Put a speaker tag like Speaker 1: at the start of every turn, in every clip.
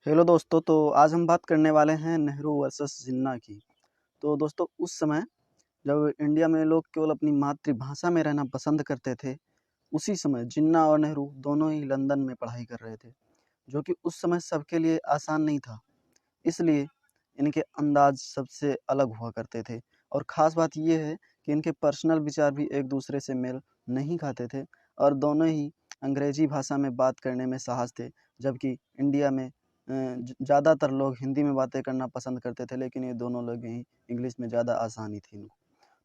Speaker 1: Hello दोस्तों, तो आज हम बात करने वाले हैं नेहरू वर्सेस जिन्ना की। तो दोस्तों, उस समय जब इंडिया में लोग केवल अपनी मातृभाषा में रहना पसंद करते थे, उसी समय जिन्ना और नेहरू दोनों ही लंदन में पढ़ाई कर रहे थे, जो कि उस समय सबके लिए आसान नहीं था। इसलिए इनके अंदाज सबसे अलग हुआ करते थे और ख़ास बात ये है कि इनके पर्सनल विचार भी एक दूसरे से मेल नहीं खाते थे और दोनों ही अंग्रेजी भाषा में बात करने में साहस थे, जबकि इंडिया में ज़्यादातर लोग हिंदी में बातें करना पसंद करते थे, लेकिन ये दोनों लोग ही इंग्लिश में ज़्यादा आसानी थी इनको।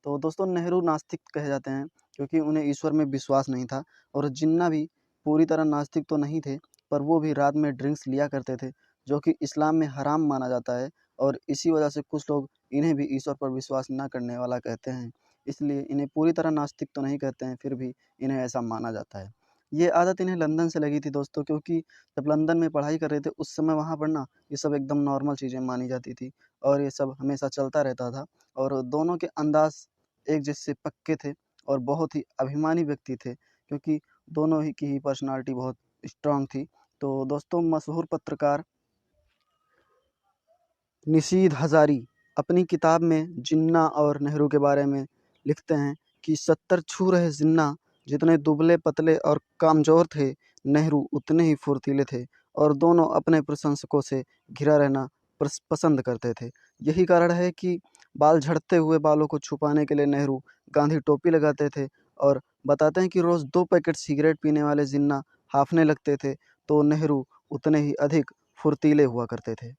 Speaker 1: तो दोस्तों, नेहरू नास्तिक कहे जाते हैं क्योंकि उन्हें ईश्वर में विश्वास नहीं था और जिन्ना भी पूरी तरह नास्तिक तो नहीं थे, पर वो भी रात में ड्रिंक्स लिया करते थे, जो कि इस्लाम में हराम माना जाता है और इसी वजह से कुछ लोग इन्हें भी ईश्वर पर विश्वास ना करने वाला कहते हैं। इसलिए इन्हें पूरी तरह नास्तिक तो नहीं कहते हैं, फिर भी इन्हें ऐसा माना जाता है। ये आदत इन्हें लंदन से लगी थी दोस्तों, क्योंकि जब लंदन में पढ़ाई कर रहे थे उस समय वहाँ पर ना ये सब एकदम नॉर्मल चीज़ें मानी जाती थी और ये सब हमेशा चलता रहता था और दोनों के अंदाज़ एक जैसे पक्के थे और बहुत ही अभिमानी व्यक्ति थे, क्योंकि दोनों ही की पर्सनालिटी बहुत स्ट्रांग थी। तो दोस्तों, मशहूर पत्रकार निशीद हजारी अपनी किताब में जिन्ना और नेहरू के बारे में लिखते हैं कि 70 छू रहे जिन्ना जितने दुबले पतले और कमजोर थे, नेहरू उतने ही फुर्तीले थे और दोनों अपने प्रशंसकों से घिरा रहना पसंद करते थे। यही कारण है कि बाल झड़ते हुए बालों को छुपाने के लिए नेहरू गांधी टोपी लगाते थे और बताते हैं कि रोज़ 2 पैकेट सिगरेट पीने वाले जिन्ना हांफने लगते थे, तो नेहरू उतने ही अधिक फुर्तीले हुआ करते थे।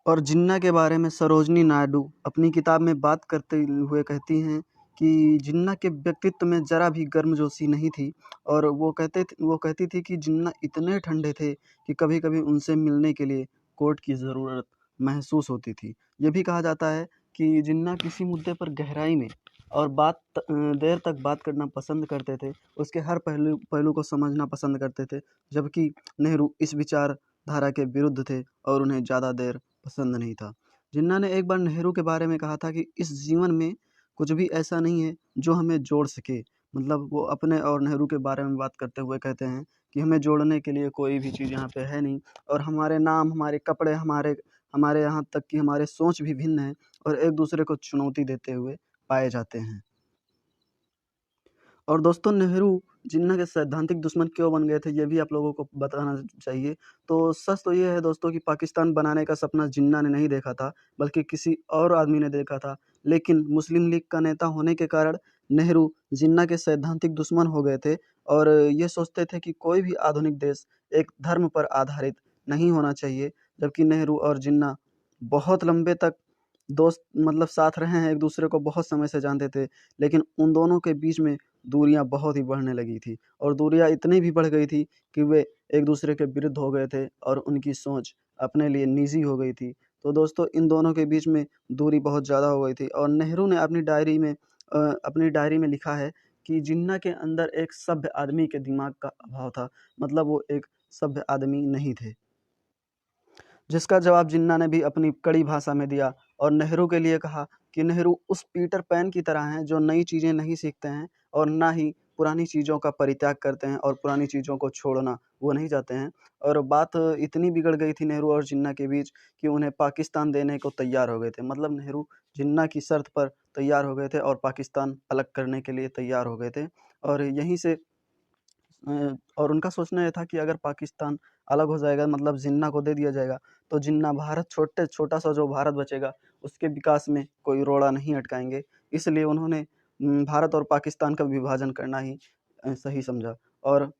Speaker 1: और जिन्ना के बारे में सरोजनी नायडू अपनी किताब में बात करते हुए कहती हैं कि जिन्ना के व्यक्तित्व में ज़रा भी गर्मजोशी नहीं थी और वो कहती थी कि जिन्ना इतने ठंडे थे कि कभी-कभी उनसे मिलने के लिए कोर्ट की ज़रूरत महसूस होती थी। ये भी कहा जाता है कि जिन्ना किसी मुद्दे पर गहराई में और देर तक बात करना पसंद करते थे, उसके हर पहलू पहलू को समझना पसंद करते थे, जबकि नेहरू इस विचारधारा के विरुद्ध थे और उन्हें ज़्यादा देर पसंद नहीं था। जिन्ना ने एक बार नेहरू के बारे में कहा था कि इस जीवन में कुछ भी ऐसा नहीं है जो हमें जोड़ सके। मतलब वो अपने और नेहरू के बारे में बात करते हुए कहते हैं कि हमें जोड़ने के लिए कोई भी चीज़ यहाँ पे है नहीं और हमारे नाम, हमारे कपड़े, हमारे हमारे यहाँ तक कि हमारे सोच भी भिन्न हैं और एक दूसरे को चुनौती देते हुए पाए जाते हैं। और दोस्तों, नेहरू जिन्ना के सैद्धांतिक दुश्मन क्यों बन गए थे, ये भी आप लोगों को बताना चाहिए। तो सच तो ये है दोस्तों कि पाकिस्तान बनाने का सपना जिन्ना ने नहीं देखा था, बल्कि किसी और आदमी ने देखा था। लेकिन मुस्लिम लीग का नेता होने के कारण नेहरू जिन्ना के सैद्धांतिक दुश्मन हो गए थे और ये सोचते थे कि कोई भी आधुनिक देश एक धर्म पर आधारित नहीं होना चाहिए, जबकि नेहरू और जिन्ना बहुत लंबे तक दोस्त मतलब साथ रहे हैं, एक दूसरे को बहुत समय से जानते थे, लेकिन उन दोनों के बीच में दूरियां बहुत ही बढ़ने लगी थी और दूरियां इतनी भी बढ़ गई थी कि वे एक दूसरे के विरुद्ध हो गए थे और उनकी सोच अपने लिए निजी हो गई थी। तो दोस्तों, इन दोनों के बीच में दूरी बहुत ज़्यादा हो गई थी और नेहरू ने अपनी डायरी में लिखा है कि जिन्ना के अंदर एक सभ्य आदमी के दिमाग का अभाव था। मतलब वो एक सभ्य आदमी नहीं थे, जिसका जवाब जिन्ना ने भी अपनी कड़ी भाषा में दिया और नेहरू के लिए कहा कि नेहरू उस पीटर पैन की तरह हैं जो नई चीज़ें नहीं सीखते हैं और ना ही पुरानी चीज़ों का परित्याग करते हैं और पुरानी चीज़ों को छोड़ना वो नहीं चाहते हैं। और बात इतनी बिगड़ गई थी नेहरू और जिन्ना के बीच कि उन्हें पाकिस्तान देने को तैयार हो गए थे। मतलब नेहरू जिन्ना की शर्त पर तैयार हो गए थे और पाकिस्तान अलग करने के लिए तैयार हो गए थे और यहीं से और उनका सोचना ये था कि अगर पाकिस्तान अलग हो जाएगा, मतलब जिन्ना को दे दिया जाएगा, तो जिन्ना भारत छोटा सा जो भारत बचेगा उसके विकास में कोई रोड़ा नहीं अटकाएंगे। इसलिए उन्होंने भारत और पाकिस्तान का विभाजन करना ही सही समझा और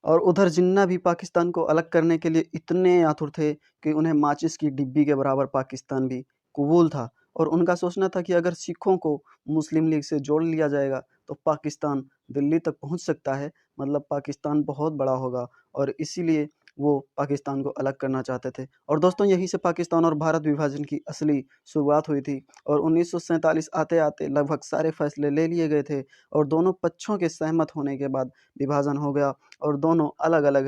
Speaker 1: उधर जिन्ना भी पाकिस्तान को अलग करने के लिए इतने आतुर थे कि उन्हें माचिस की डिब्बी के बराबर पाकिस्तान भी कबूल था और उनका सोचना था कि अगर सिखों को मुस्लिम लीग से जोड़ लिया जाएगा तो पाकिस्तान दिल्ली तक पहुंच सकता है, मतलब पाकिस्तान बहुत बड़ा होगा और इसीलिए वो पाकिस्तान को अलग करना चाहते थे। और दोस्तों, यहीं से पाकिस्तान और भारत विभाजन की असली शुरुआत हुई थी और 1947 आते-आते लगभग सारे फैसले ले लिए गए थे और दोनों पक्षों के सहमत होने के बाद विभाजन हो गया और दोनों अलग-अलग